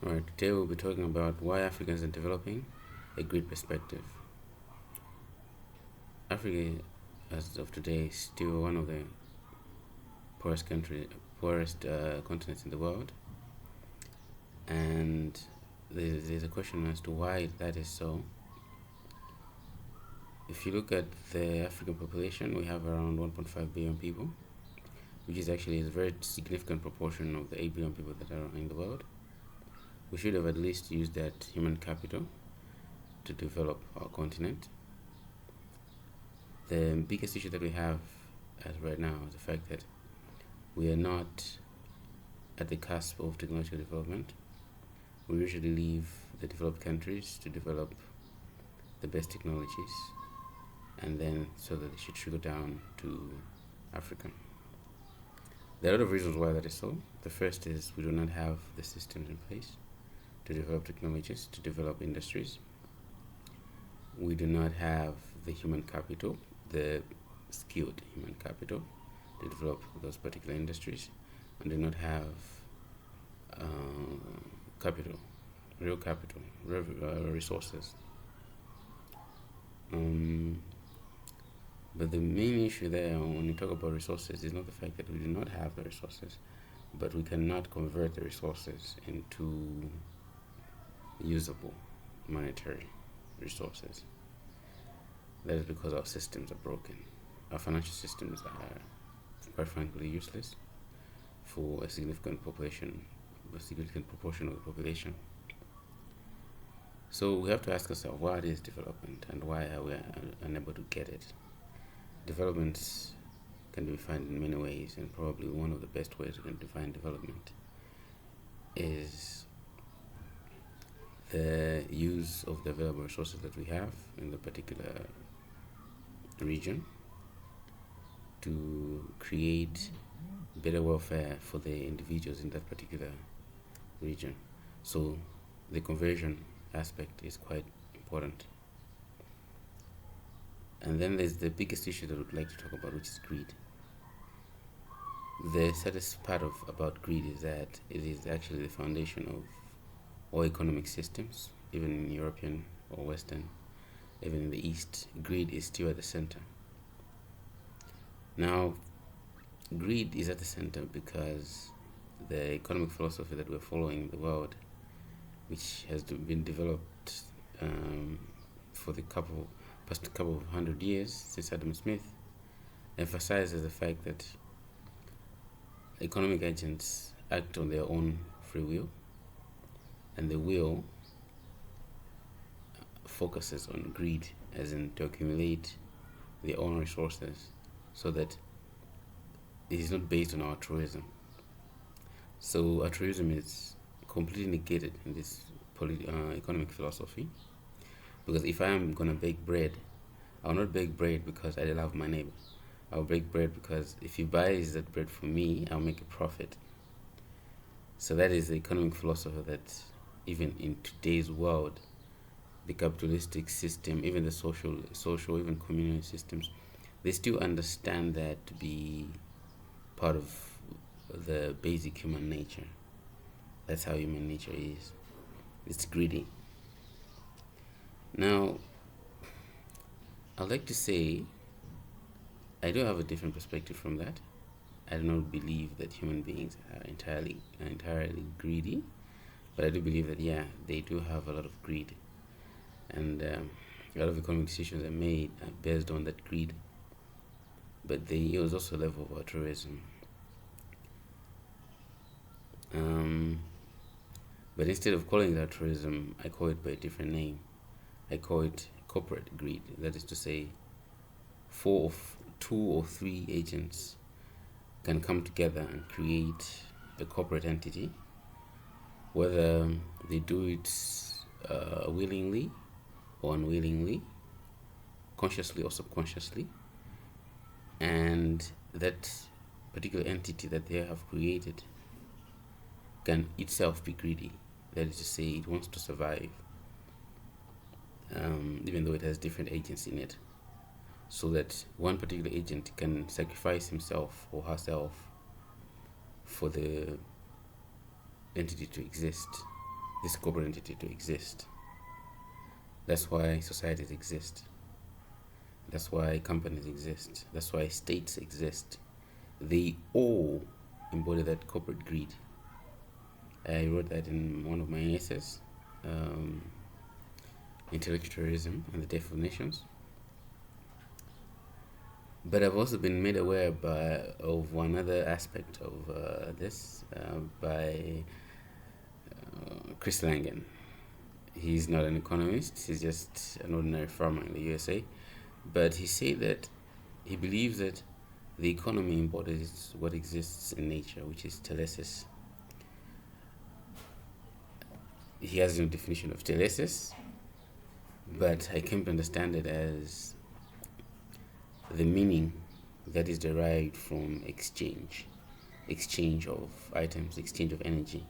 Alright, today we'll be talking about why Africans are developing a great perspective. Africa, as of today, is still one of the poorest continents in the world, and there's a question as to why that is so. If you look at the African population, we have around 1.5 billion people, which is actually a very significant proportion of the 8 billion people that are in the world. We should have at least used that human capital to develop our continent. The biggest issue that we have as right now is the fact that we are not at the cusp of technological development. We usually leave the developed countries to develop the best technologies, and then so that it should trickle down to Africa. There are a lot of reasons why that is so. The first is we do not have the systems in place to develop technologies, to develop industries. We do not have the human capital, the skilled human capital to develop those particular industries, and do not have capital, real capital, resources. But the main issue there when you talk about resources is not the fact that we do not have the resources, but we cannot convert the resources into usable monetary resources. That is because our systems are broken. Our financial systems are, quite frankly, useless for a significant proportion of the population. So we have to ask ourselves, what is development and why are we unable to get it? Development can be defined in many ways, and probably one of the best ways we can define development is the use of the available resources that we have in the particular region to create better welfare for the individuals in that particular region. So the conversion aspect is quite important. And then there's the biggest issue that we'd like to talk about, which is greed. The saddest part about greed is that it is actually the foundation of all economic systems, even in European or Western, even in the East. Greed is still at the center. Now, greed is at the center because the economic philosophy that we're following in the world, which has been developed for the past couple of 100 years since Adam Smith, emphasizes the fact that economic agents act on their own free will, and the will focuses on greed, as in to accumulate their own resources, so that it is not based on altruism. So altruism is completely negated in this economic philosophy, because if I am going to bake bread, I'll not bake bread because I love my neighbor. I'll bake bread because if he buys that bread from me, I'll make a profit. So that is the economic philosophy that even in today's world, the capitalistic system, even the social, even community systems, they still understand that to be part of the basic human nature. That's how human nature is. It's greedy. Now, I'd like to say I do have a different perspective from that. I do not believe that human beings are entirely greedy, but I do believe that they do have a lot of greed, and a lot of economic decisions are made based on that greed. But there is also a level of altruism. But instead of calling it altruism, I call it by a different name. I call it corporate greed. That is to say, two or three agents can come together and create a corporate entity, whether they do it willingly or unwillingly, consciously or subconsciously, and that particular entity that they have created can itself be greedy. That is to say, it wants to survive, even though it has different agents in it, so that one particular agent can sacrifice himself or herself for the entity to exist. this corporate entity to exist. That's why societies exist. That's why companies exist. That's why states exist. They all embody that corporate greed. I wrote that in one of my essays, Intellectualism and the Death of Nations. But I've also been made aware of one other aspect of this by Chris Langan. He's not an economist, he's just an ordinary farmer in the USA. But he said that he believes that the economy embodies what exists in nature, which is telesis. He has no definition of telesis, but I came to understand it as the meaning that is derived from exchange of items, exchange of energy,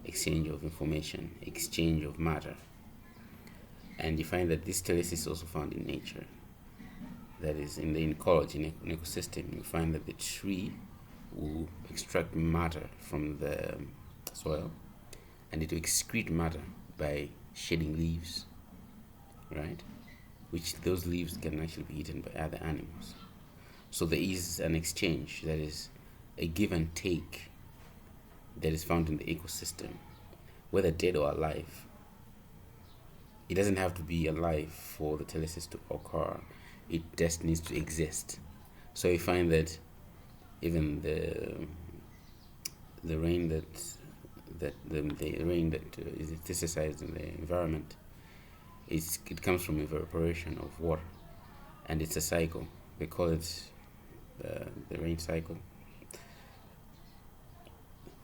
exchange of information, exchange of matter. And you find that this telesis is also found in nature. That is, in the ecology, in an ecosystem, you find that the tree will extract matter from the soil, and it will excrete matter by shedding leaves, right? Which those leaves can actually be eaten by other animals. So there is an exchange, that is a give and take, that is found in the ecosystem, whether dead or alive. It doesn't have to be alive for the telesis to occur. It just needs to exist. So you find that even the rain that is synthesized in the environment, it comes from evaporation of water, and it's a cycle. They call it the rain cycle.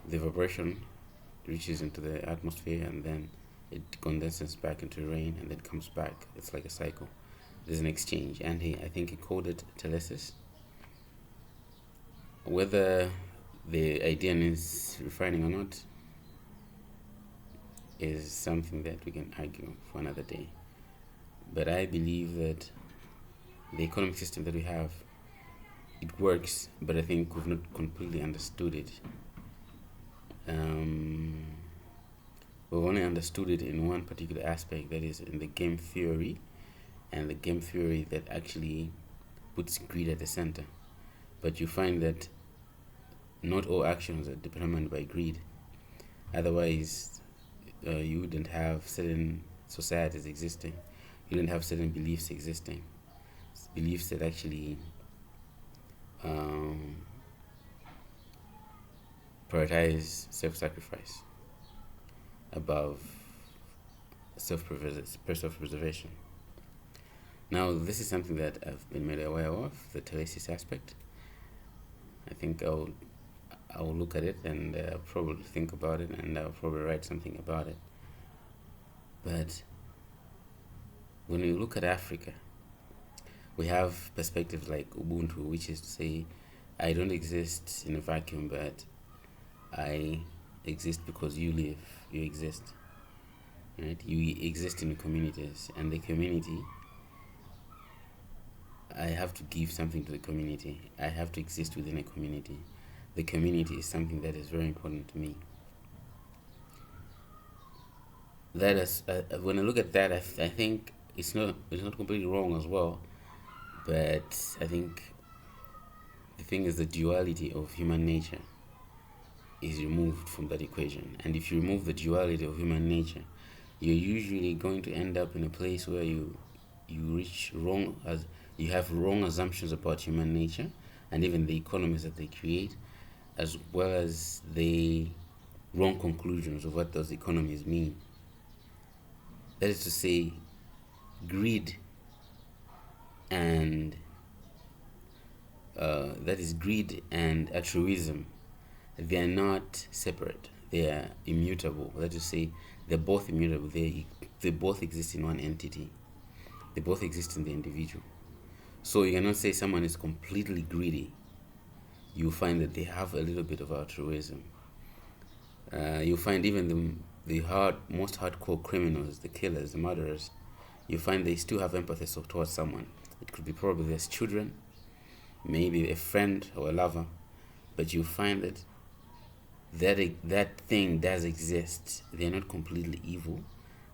The evaporation reaches into the atmosphere, and then it condenses back into rain, and then comes back. It's like a cycle. There's an exchange, and I think he called it telesis. Whether the idea needs refining or not is something that we can argue for another day. But I believe that the economic system that we have, it works, but I think we've not completely understood it. We've only understood it in one particular aspect, that is in the game theory, and the game theory that actually puts greed at the center. But you find that not all actions are determined by greed. Otherwise, you wouldn't have certain societies existing. You wouldn't have certain beliefs existing. Beliefs that actually prioritize self-sacrifice above self-preservation. Now, this is something that I've been made aware of, the telesis aspect. I think I'll look at it, and probably think about it, and I'll probably write something about it. But when we look at Africa, we have perspectives like Ubuntu, which is to say, I don't exist in a vacuum, but I exist because you live, you exist. Right? You exist in the communities, and the community, I have to give something to the community. I have to exist within a community. The community is something that is very important to me. That is, when I look at that, I think it's not completely wrong as well. But I think the thing is, the duality of human nature is removed from that equation. And if you remove the duality of human nature, you're usually going to end up in a place where you have wrong assumptions about human nature, and even the economies that they create, as well as the wrong conclusions of what those economies mean. That is to say, greed and altruism, they are not separate. They are immutable. That is to say, they're both immutable. They both exist in one entity. They both exist in the individual. So you cannot say someone is completely greedy. You find that they have a little bit of altruism. You find even the most hardcore criminals, the killers, the murderers, you find they still have empathy towards someone. It could be probably their children, maybe a friend or a lover, but you find that that thing does exist. They're not completely evil.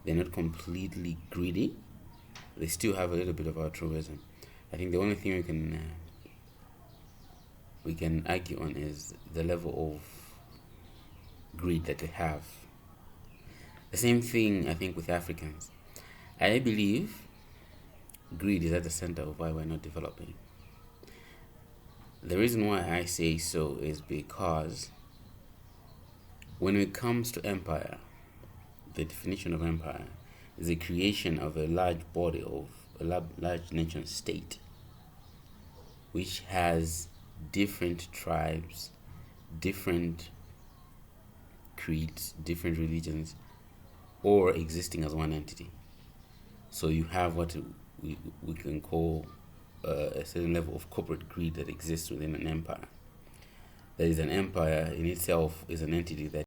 They're not completely greedy. They still have a little bit of altruism. I think the only thing we can argue on is the level of greed that they have. The same thing I think with Africans. I believe greed is at the center of why we're not developing. The reason why I say so is because when it comes to empire, the definition of empire is the creation of a large body of a large nation state which has different tribes, different creeds, different religions, or existing as one entity. So you have what we can call a certain level of corporate greed that exists within an empire. That is, an empire in itself is an entity that